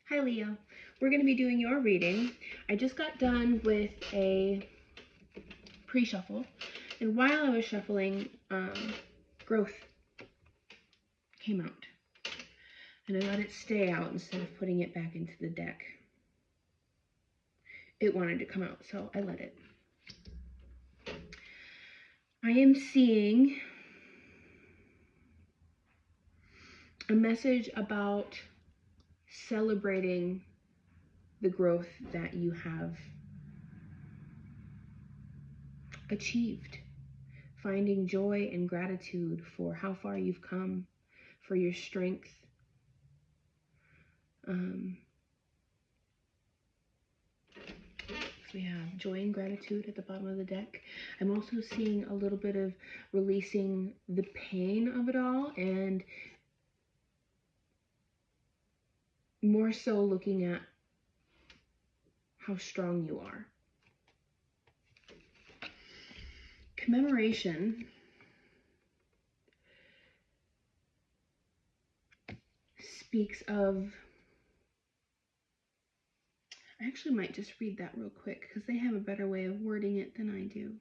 Hi Leo, we're going to be doing your reading. I just got done with a pre-shuffle, and while I was shuffling, growth came out, and I let it stay out instead of putting it back into the deck. It wanted to come out, so I let it. I am seeing a message about celebrating the growth that you have achieved, finding joy and gratitude for how far you've come, for your strength. We have joy and gratitude at the bottom of the deck. I'm also seeing a little bit of releasing the pain of it all, and more so looking at how strong you are. Commemoration speaks of, I actually might just read that real quick because they have a better way of wording it than I do.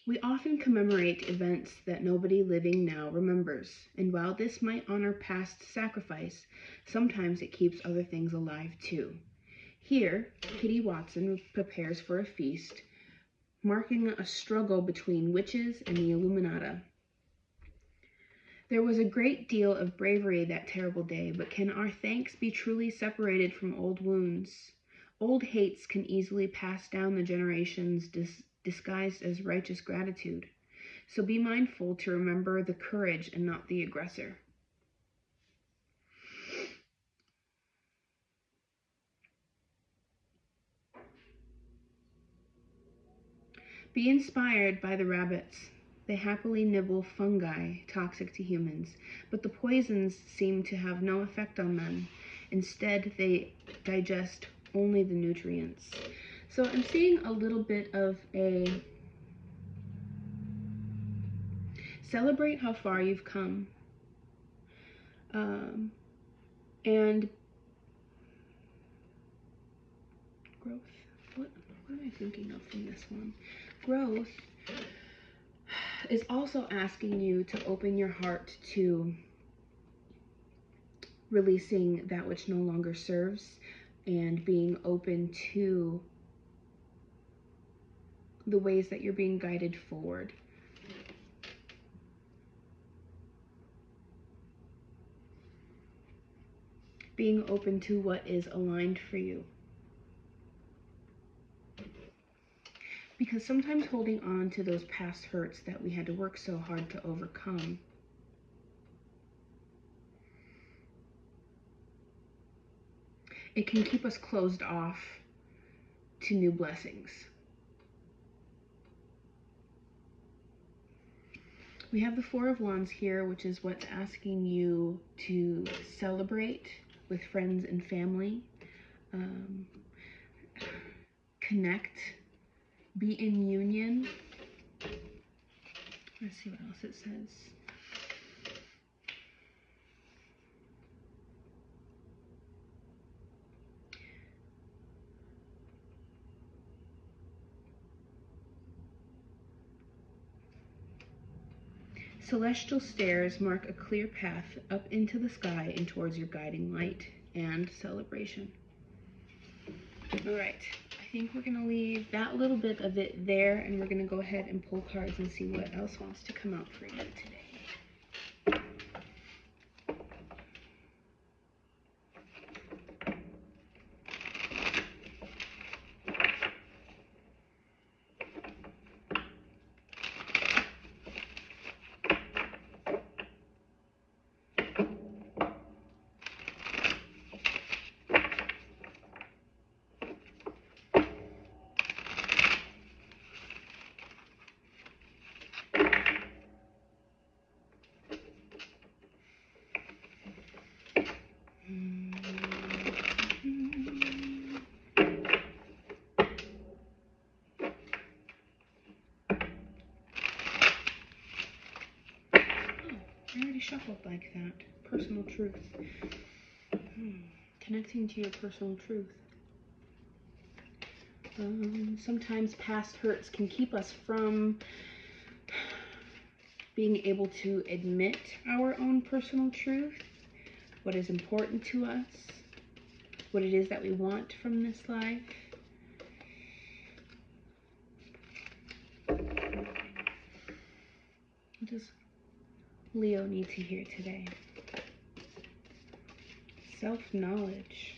We often commemorate events that nobody living now remembers, and while this might honor past sacrifice, sometimes it keeps other things alive too. Here, Kitty Watson prepares for a feast, marking a struggle between witches and the Illuminata. There was a great deal of bravery that terrible day, but can our thanks be truly separated from old wounds? Old hates can easily pass down the generations, disguised as righteous gratitude. So be mindful to remember the courage and not the aggressor. Be inspired by the rabbits. They happily nibble fungi toxic to humans, but the poisons seem to have no effect on them. Instead, they digest only the nutrients. So I'm seeing a little bit of a celebrate how far you've come. And growth. What am I thinking of from this one? Growth is also asking you to open your heart to releasing that which no longer serves and being open to the ways that you're being guided forward. Being open to what is aligned for you. Because sometimes holding on to those past hurts that we had to work so hard to overcome it can keep us closed off to new blessings. We have the Four of Wands here, which is what's asking you to celebrate with friends and family, connect, be in union. Let's see what else it says. Celestial stairs mark a clear path up into the sky and towards your guiding light and celebration. All right, I think we're going to leave that little bit of it there, and we're going to go ahead and pull cards and see what else wants to come out for you today. I already shuffled like that. Personal truth. Connecting to your personal truth. Sometimes past hurts can keep us from being able to admit our own personal truth, what is important to us, what it is that we want from this life. What does Leo need to hear today? Self-knowledge.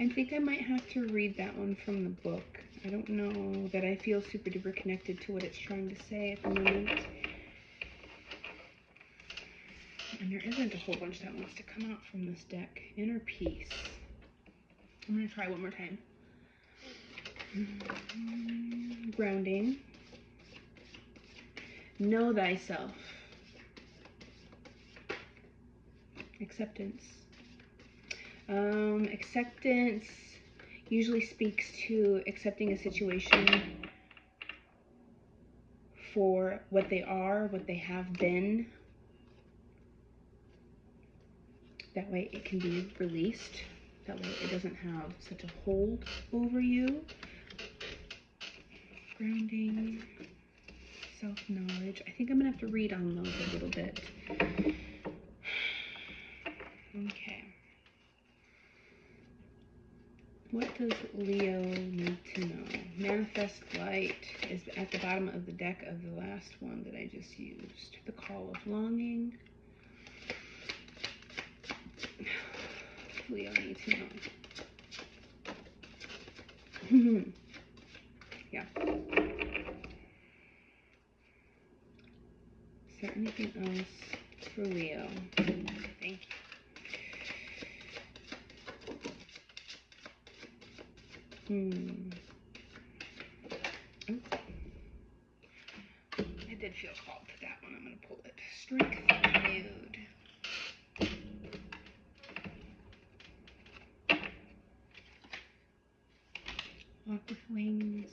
I think I might have to read that one from the book. I don't know that I feel super duper connected to what it's trying to say at the moment. And there isn't a whole bunch that wants to come out from this deck. Inner peace. I'm going to try one more time. Grounding. Know thyself. Acceptance. Acceptance usually speaks to accepting a situation for what they are, what they have been. That way it can be released. That way it doesn't have such a hold over you. Grounding, self-knowledge. I think I'm going to have to read on those a little bit. Okay. What does Leo need to know? Manifest light is at the bottom of the deck of the last one that I just used. The call of longing. Leo needs to know. Yeah. Is there anything else for Leo? Thank you. Oh. I did feel called to that one. I'm going to pull it. Strength renewed. Walk with wings.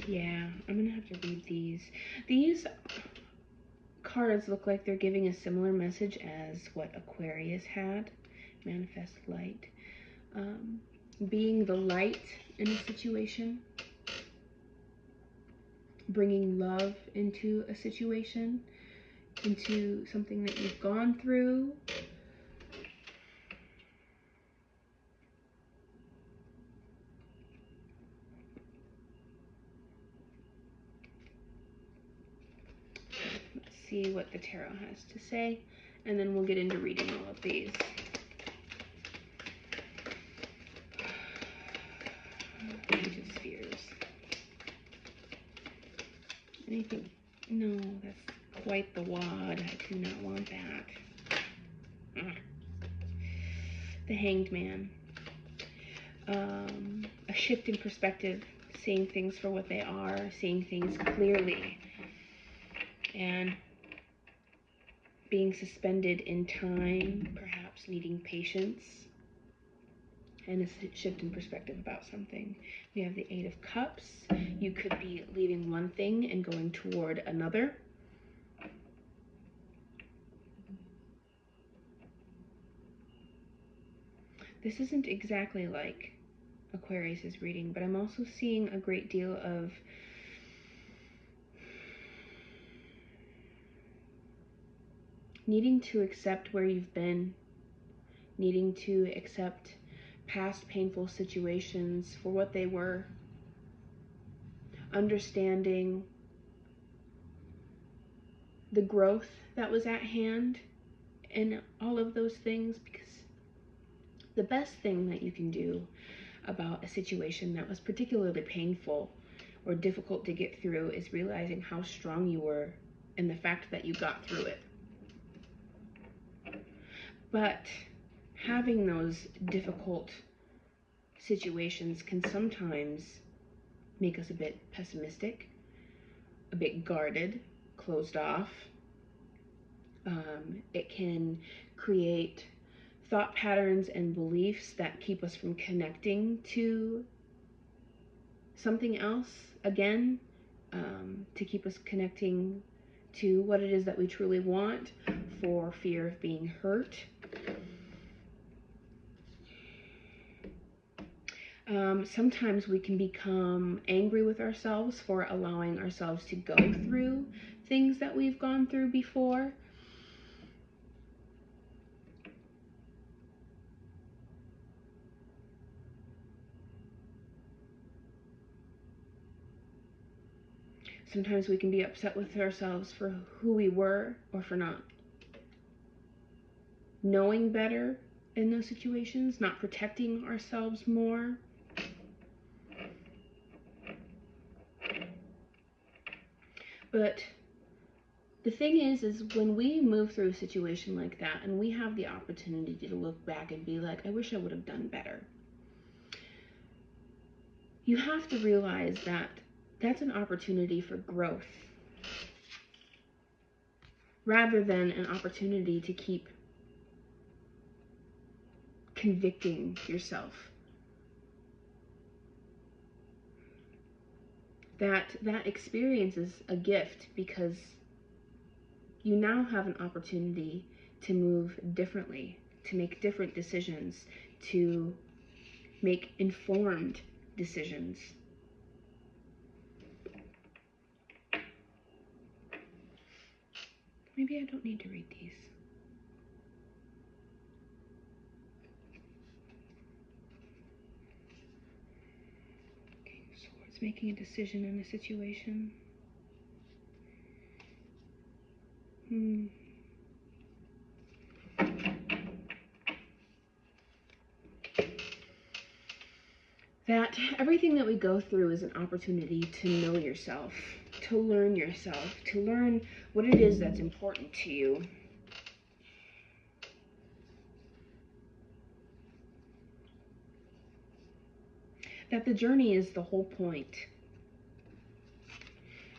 Yeah, I'm gonna have to read these. These cards look like they're giving a similar message as what Aquarius had. Manifest light. Being the light in a situation. Bringing love into a situation. Into something that you've gone through. Let's see what the tarot has to say, and then we'll get into reading all of these. Page of Spheres. Anything? No, that's quite the wad. I do not want that. The Hanged Man. A shift in perspective, seeing things for what they are, seeing things clearly, and being suspended in time, perhaps needing patience, and a shift in perspective about something. We have the Eight of Cups. You could be leaving one thing and going toward another. This isn't exactly like Aquarius's reading, but I'm also seeing a great deal of needing to accept where you've been, needing to accept past painful situations for what they were, understanding the growth that was at hand and all of those things, because the best thing that you can do about a situation that was particularly painful or difficult to get through is realizing how strong you were and the fact that you got through it. But having those difficult situations can sometimes make us a bit pessimistic, a bit guarded, closed off. It can create thought patterns and beliefs that keep us from connecting to something else again, to keep us connecting to what it is that we truly want, for fear of being hurt. Sometimes we can become angry with ourselves for allowing ourselves to go through things that we've gone through before. Sometimes we can be upset with ourselves for who we were, or for not knowing better in those situations, not protecting ourselves more. But the thing is when we move through a situation like that and we have the opportunity to look back and be like, I wish I would have done better, you have to realize that that's an opportunity for growth, rather than an opportunity to keep convicting yourself. That experience is a gift, because you now have an opportunity to move differently, to make different decisions, to make informed decisions. Maybe I don't need to read these. Okay, Swords, making a decision in a situation. That everything that we go through is an opportunity to know yourself, to learn yourself, to learn what it is that's important to you. That the journey is the whole point.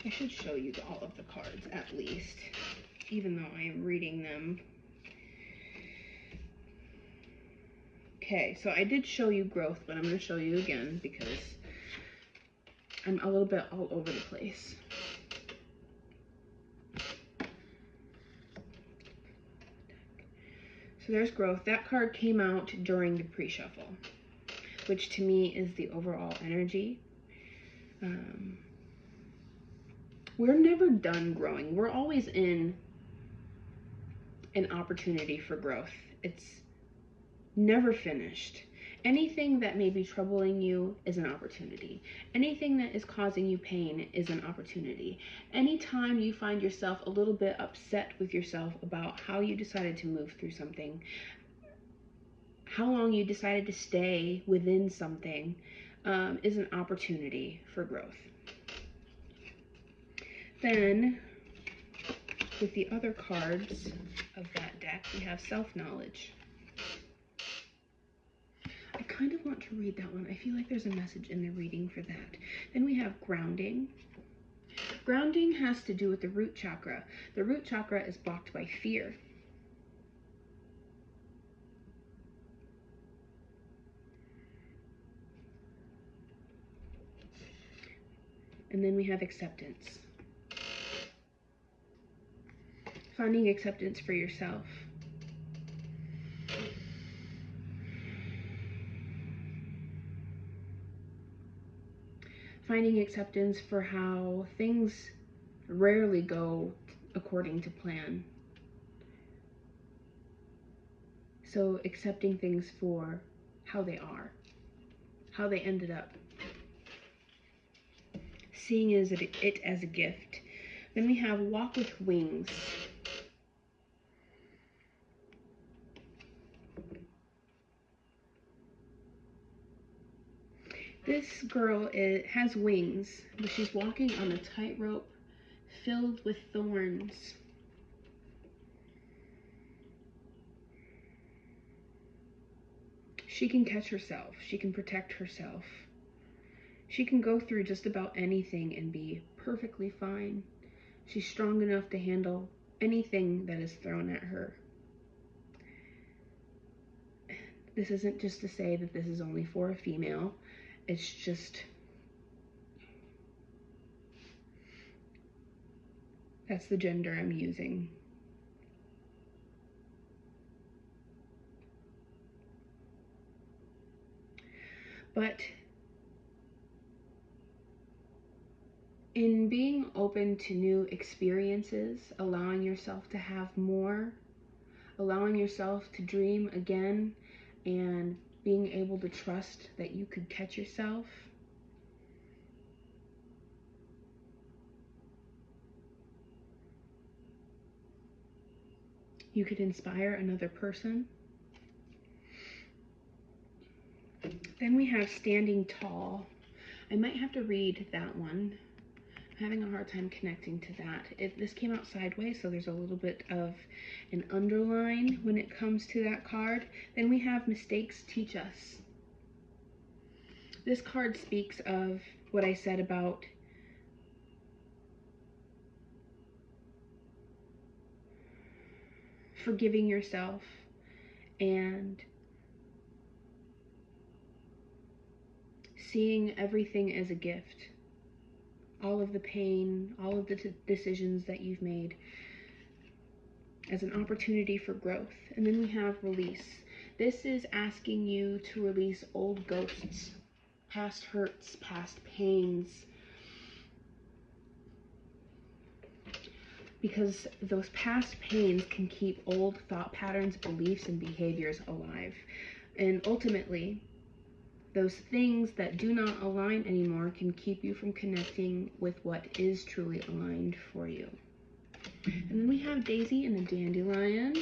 I should show you all of the cards at least, even though I am reading them. Okay, so I did show you growth, but I'm going to show you again because I'm a little bit all over the place. So there's growth. That card came out during the pre-shuffle, which to me is the overall energy. We're never done growing. We're always in an opportunity for growth. It's never finished. Anything that may be troubling you is an opportunity. Anything that is causing you pain is an opportunity. Anytime you find yourself a little bit upset with yourself about how you decided to move through something, how long you decided to stay within something, is an opportunity for growth. Then, with the other cards of that deck, we have self-knowledge. I kind of want to read that one. I feel like there's a message in the reading for that. Then we have grounding. Grounding has to do with the root chakra. The root chakra is blocked by fear. And then we have acceptance. Finding acceptance for yourself. Finding acceptance for how things rarely go according to plan. So accepting things for how they are, how they ended up. Seeing it as a gift. Then we have walk with wings. This girl has wings, but she's walking on a tightrope filled with thorns. She can catch herself. She can protect herself. She can go through just about anything and be perfectly fine. She's strong enough to handle anything that is thrown at her. This isn't just to say that this is only for a female. It's just, that's the gender I'm using. But in being open to new experiences, allowing yourself to have more, allowing yourself to dream again, and being able to trust that you could catch yourself, you could inspire another person. Then we have Standing Tall. I might have to read that one. I'm having a hard time connecting to that. This came out sideways, so there's a little bit of an underline when it comes to that card. Then we have Mistakes Teach Us. This card speaks of what I said about forgiving yourself and seeing everything as a gift. All of the pain, all of the decisions that you've made as an opportunity for growth. And then we have Release. This is asking you to release old ghosts, past hurts, past pains, because those past pains can keep old thought patterns, beliefs, and behaviors alive. And ultimately, those things that do not align anymore can keep you from connecting with what is truly aligned for you. And then we have Daisy and the Dandelion.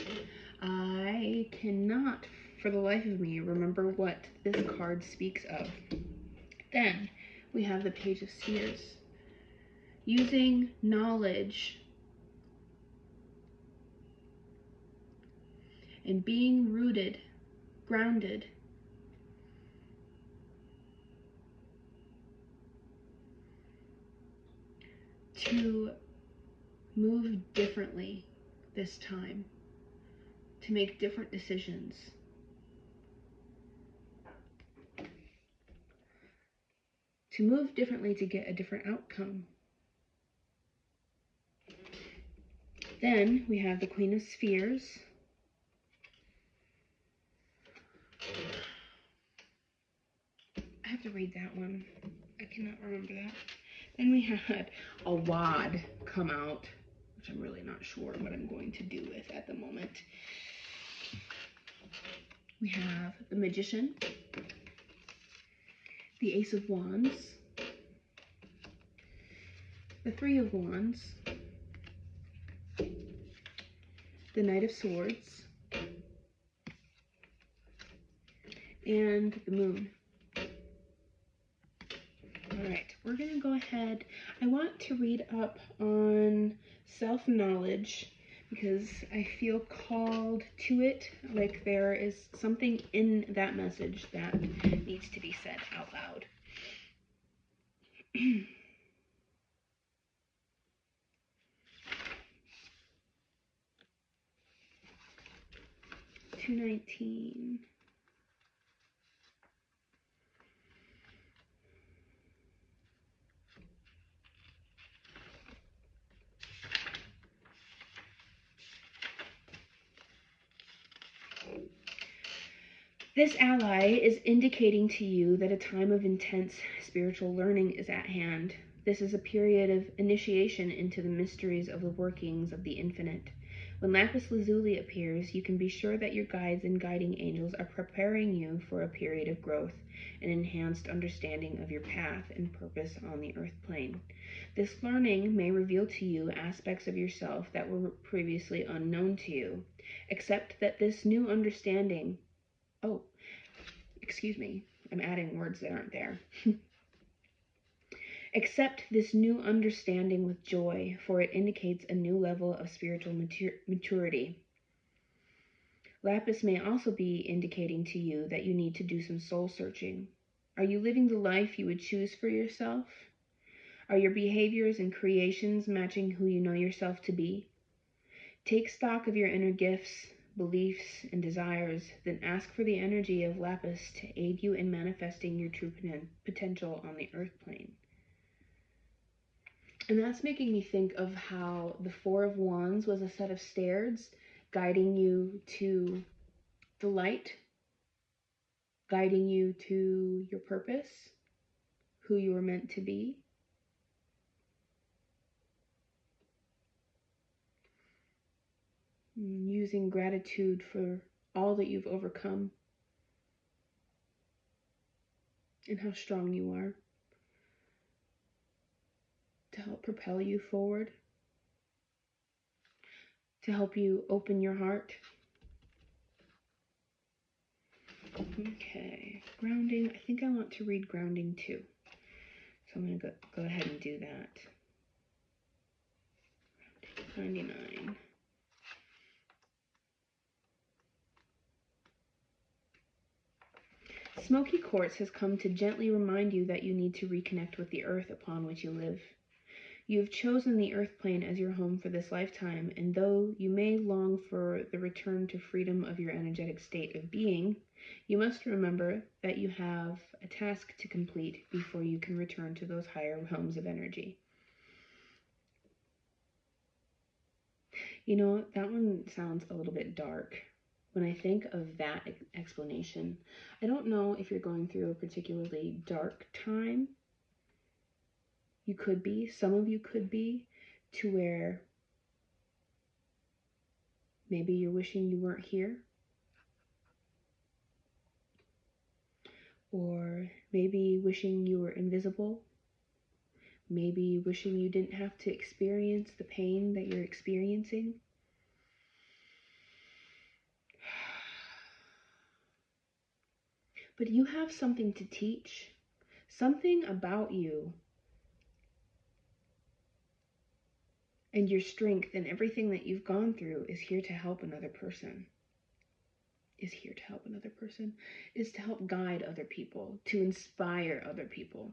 I cannot, for the life of me, remember what this card speaks of. Then we have the Page of Spheres. Using knowledge and being rooted, grounded, to move differently this time, to make different decisions. To move differently to get a different outcome. Then we have the Queen of Spheres. I have to read that one. I cannot remember that. Then we had a wad come out, which I'm really not sure what I'm going to do with at the moment. We have the Magician, the Ace of Wands, the Three of Wands, the Knight of Swords, and the Moon. Alright, we're going to go ahead. I want to read up on self-knowledge because I feel called to it, like there is something in that message that needs to be said out loud. 219. This ally is indicating to you that a time of intense spiritual learning is at hand. This is a period of initiation into the mysteries of the workings of the infinite. When lapis lazuli appears, you can be sure that your guides and guiding angels are preparing you for a period of growth and enhanced understanding of your path and purpose on the earth plane. This learning may reveal to you aspects of yourself that were previously unknown to you. Accept that this new understanding I'm adding words that aren't there. Accept this new understanding with joy, for it indicates a new level of spiritual maturity. Lapis may also be indicating to you that you need to do some soul searching. Are you living the life you would choose for yourself? Are your behaviors and creations matching who you know yourself to be? Take stock of your inner gifts, beliefs, and desires, then ask for the energy of Lapis to aid you in manifesting your true potential on the earth plane. And that's making me think of how the Four of Wands was a set of stairs guiding you to the light, guiding you to your purpose, who you were meant to be. Using gratitude for all that you've overcome and how strong you are to help propel you forward, to help you open your heart. Okay, grounding. I think I want to read grounding too. So I'm going to go ahead and do that. 99. Smoky quartz has come to gently remind you that you need to reconnect with the earth upon which you live. You have chosen the earth plane as your home for this lifetime, and though you may long for the return to freedom of your energetic state of being, you must remember that you have a task to complete before you can return to those higher realms of energy. You know, that one sounds a little bit dark. When I think of that explanation, I don't know if you're going through a particularly dark time. You could be, some of you could be, to where maybe you're wishing you weren't here. Or maybe wishing you were invisible. Maybe wishing you didn't have to experience the pain that you're experiencing. But you have something to teach. Something about you and your strength and everything that you've gone through is here to help another person. Is here to help another person. Is to help guide other people. To inspire other people.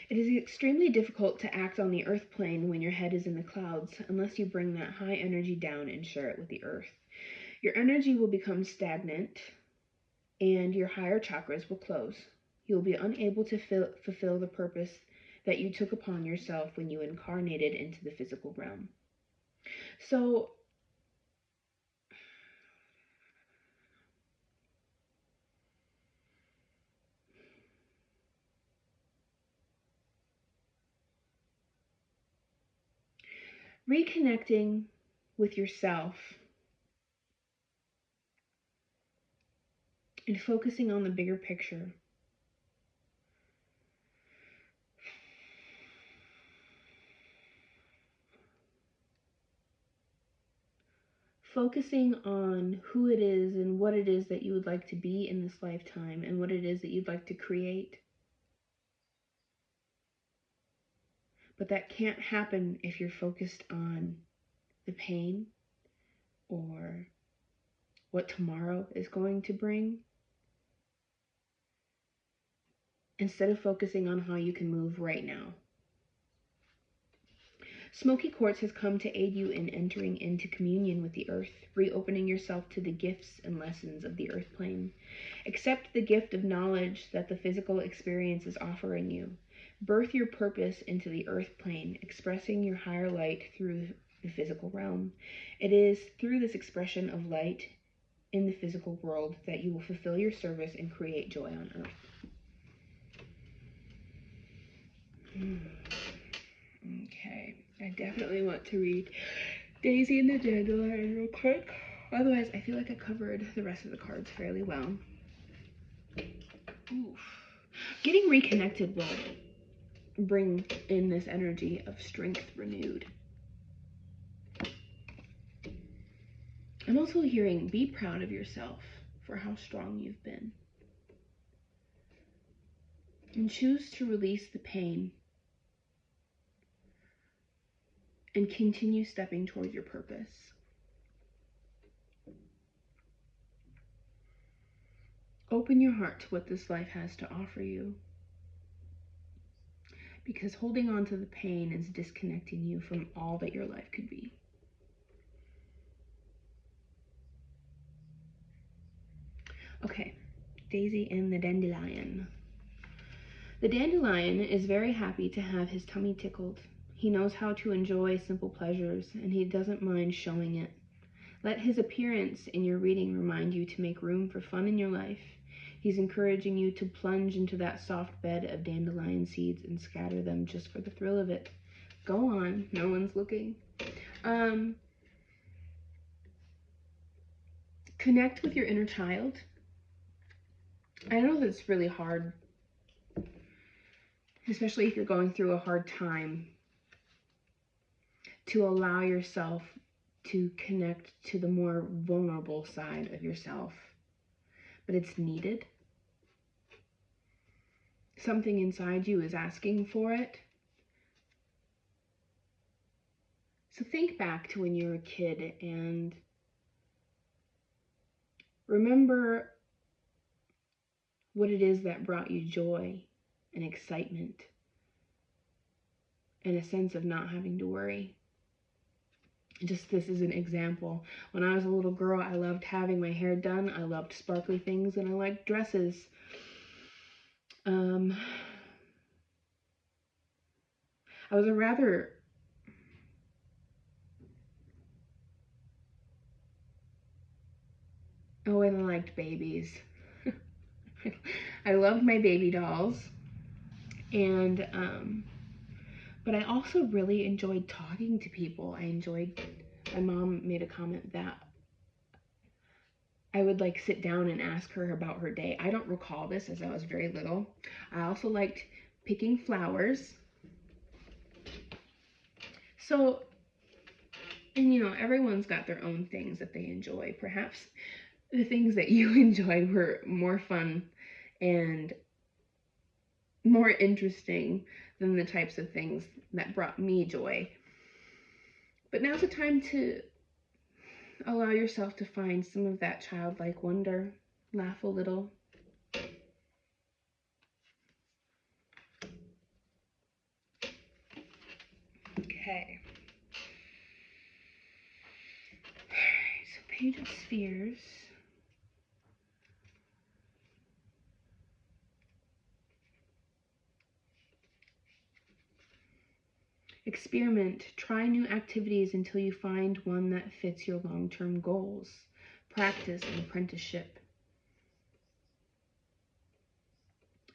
It is extremely difficult to act on the earth plane when your head is in the clouds unless you bring that high energy down and share it with the earth. Your energy will become stagnant and your higher chakras will close. You will be unable to fulfill the purpose that you took upon yourself when you incarnated into the physical realm. So, reconnecting with yourself and focusing on the bigger picture. Focusing on who it is and what it is that you would like to be in this lifetime and what it is that you'd like to create. But that can't happen if you're focused on the pain or what tomorrow is going to bring, instead of focusing on how you can move right now. Smoky quartz has come to aid you in entering into communion with the earth, reopening yourself to the gifts and lessons of the earth plane. Accept the gift of knowledge that the physical experience is offering you. Birth your purpose into the earth plane, expressing your higher light through the physical realm. It is through this expression of light in the physical world that you will fulfill your service and create joy on earth. Okay, I definitely want to read Daisy and the Dandelion real quick. Otherwise, I feel like I covered the rest of the cards fairly well. Oof. Getting reconnected will bring in this energy of strength renewed. I'm also hearing be proud of yourself for how strong you've been. And choose to release the pain and continue stepping toward your purpose. Open your heart to what this life has to offer you, because holding on to the pain is disconnecting you from all that your life could be. Okay, Daisy and the dandelion. The dandelion is very happy to have his tummy tickled. He knows how to enjoy simple pleasures, and he doesn't mind showing it. Let his appearance in your reading remind you to make room for fun in your life. He's encouraging you to plunge into that soft bed of dandelion seeds and scatter them just for the thrill of it. Go on, no one's looking. Connect with your inner child. I know that's really hard, especially if you're going through a hard time, to allow yourself to connect to the more vulnerable side of yourself. But it's needed. Something inside you is asking for it. So think back to when you were a kid and remember what it is that brought you joy and excitement and a sense of not having to worry. Just this is an example. When I was a little girl, I loved having my hair done. I loved sparkly things, and I liked dresses. I was a rather and I liked babies. I loved my baby dolls, and but I also really enjoyed talking to people. My mom made a comment that I would like sit down and ask her about her day. I don't recall this as I was very little. I also liked picking flowers. So, and you know, everyone's got their own things that they enjoy. Perhaps the things that you enjoyed were more fun and more interesting than the types of things that brought me joy. But now's the time to allow yourself to find some of that childlike wonder. Laugh a little. Okay. Alright, so Page of Spheres. Experiment. Try new activities until you find one that fits your long-term goals. Practice an apprenticeship.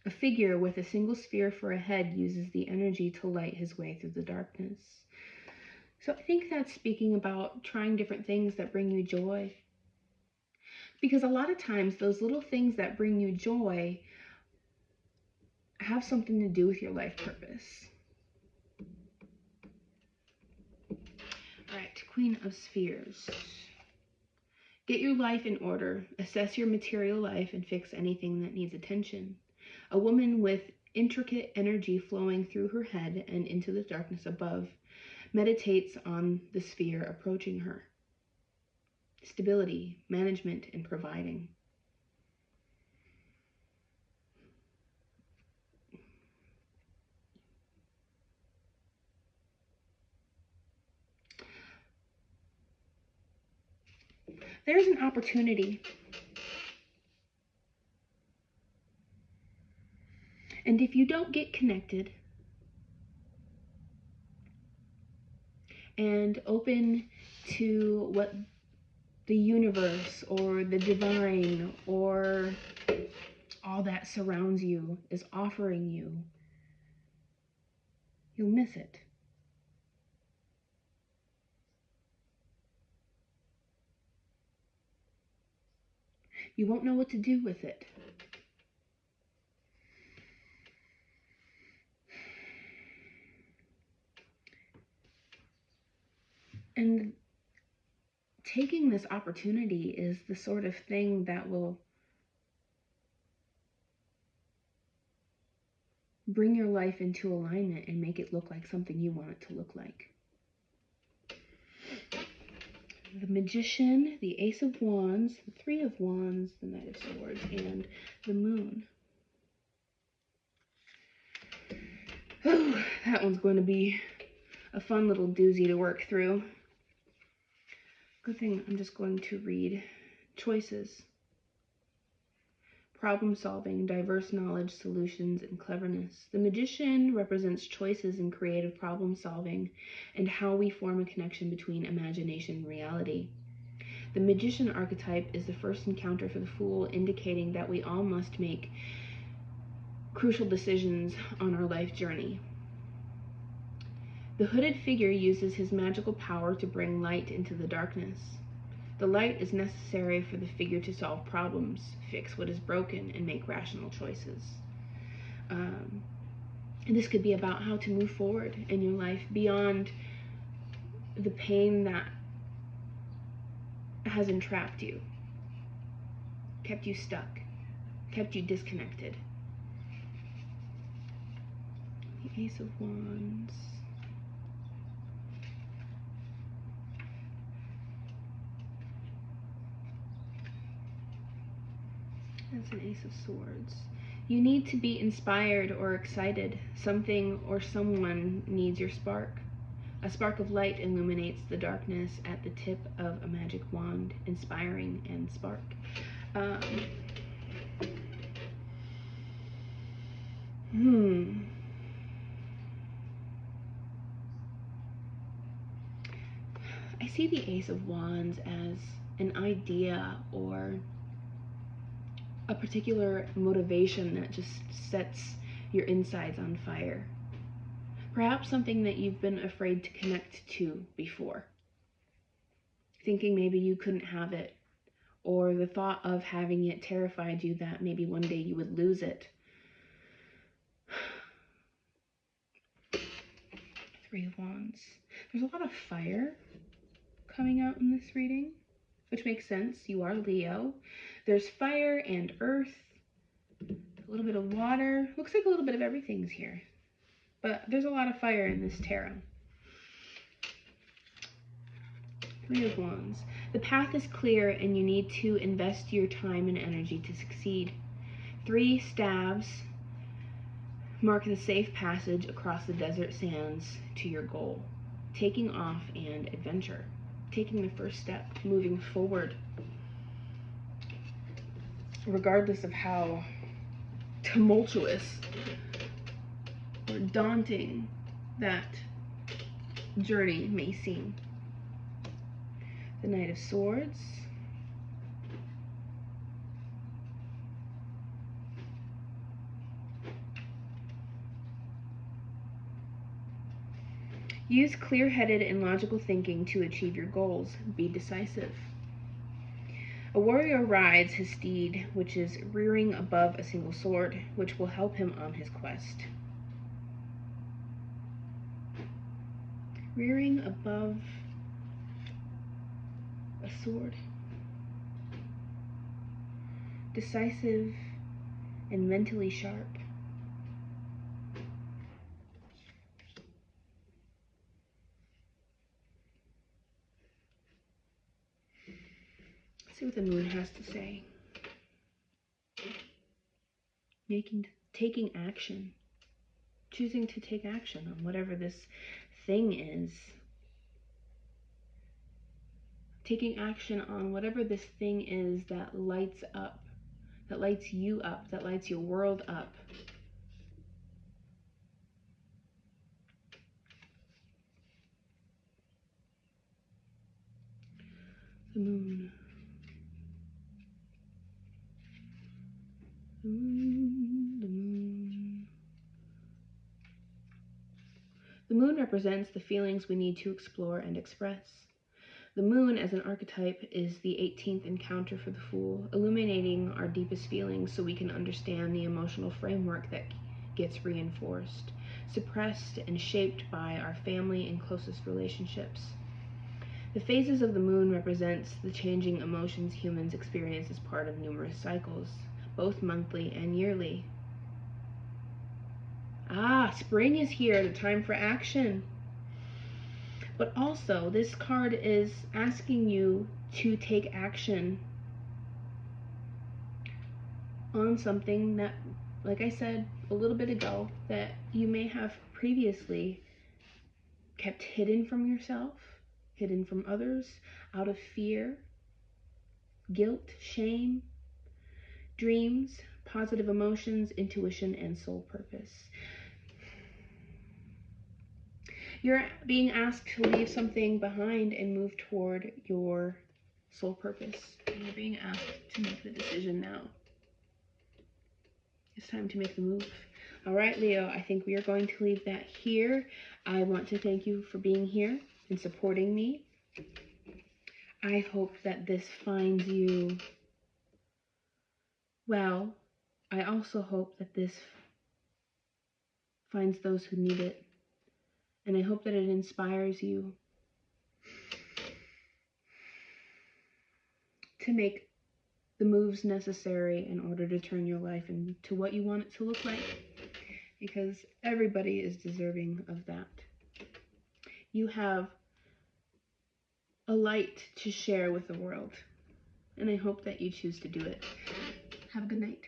A figure with a single sphere for a head uses the energy to light his way through the darkness. So I think that's speaking about trying different things that bring you joy. Because a lot of times those little things that bring you joy have something to do with your life purpose. All right, Queen of Spheres. Get your life in order. Assess your material life and fix anything that needs attention. A woman with intricate energy flowing through her head and into the darkness above meditates on the sphere approaching her. Stability, management, and providing. There's an opportunity. And if you don't get connected and open to what the universe or the divine or all that surrounds you is offering you, you'll miss it. You won't know what to do with it. And taking this opportunity is the sort of thing that will bring your life into alignment and make it look like something you want it to look like. The Magician, the Ace of Wands, the Three of Wands, the Knight of Swords, and the Moon. Oh, that one's going to be a fun little doozy to work through. Good thing I'm just going to read choices. Problem solving, diverse knowledge, solutions, and cleverness. The Magician represents choices in creative problem solving and how we form a connection between imagination and reality. The Magician archetype is the first encounter for the Fool, indicating that we all must make crucial decisions on our life journey. The hooded figure uses his magical power to bring light into the darkness. The light is necessary for the figure to solve problems, fix what is broken, and make rational choices. And this could be about how to move forward in your life beyond the pain that has entrapped you, kept you stuck, kept you disconnected. The Ace of Wands. That's an Ace of Swords. You need to be inspired or excited. Something or someone needs your spark. A spark of light illuminates the darkness at the tip of a magic wand, inspiring and spark. I see the Ace of Wands as an idea or a particular motivation that just sets your insides on fire. Perhaps something that you've been afraid to connect to before. Thinking maybe you couldn't have it, or the thought of having it terrified you that maybe one day you would lose it. Three of Wands. There's a lot of fire coming out in this reading, which makes sense. You are Leo. There's fire and earth, a little bit of water. Looks like a little bit of everything's here, but there's a lot of fire in this tarot. Three of Wands. The path is clear and you need to invest your time and energy to succeed. Three staves mark the safe passage across the desert sands to your goal. Taking off and adventure. Taking the first step, moving forward. Regardless of how tumultuous or daunting that journey may seem. The Knight of Swords. Use clear-headed and logical thinking to achieve your goals. Be decisive. A warrior rides his steed, which is rearing above a single sword, which will help him on his quest. Rearing above a sword. Decisive and mentally sharp. Let's see what the Moon has to say. Taking action. Choosing to take action on whatever this thing is. Taking action on whatever this thing is that lights up, that lights you up, that lights your world up. The Moon. The Moon, the Moon. The Moon represents the feelings we need to explore and express. The Moon as an archetype is the 18th encounter for the Fool, illuminating our deepest feelings so we can understand the emotional framework that gets reinforced, suppressed, and shaped by our family and closest relationships. The phases of the moon represents the changing emotions humans experience as part of numerous cycles, both monthly and yearly. Spring is here, the time for action. But also, this card is asking you to take action on something that, like I said a little bit ago, that you may have previously kept hidden from yourself, hidden from others, out of fear, guilt, shame, dreams, positive emotions, intuition, and soul purpose. You're being asked to leave something behind and move toward your soul purpose. You're being asked to make the decision now. It's time to make the move. All right, Leo, I think we are going to leave that here. I want to thank you for being here and supporting me. I hope that this finds you well. I also hope that this finds those who need it. And I hope that it inspires you to make the moves necessary in order to turn your life into what you want it to look like. Because everybody is deserving of that. You have a light to share with the world. And I hope that you choose to do it. Have a good night.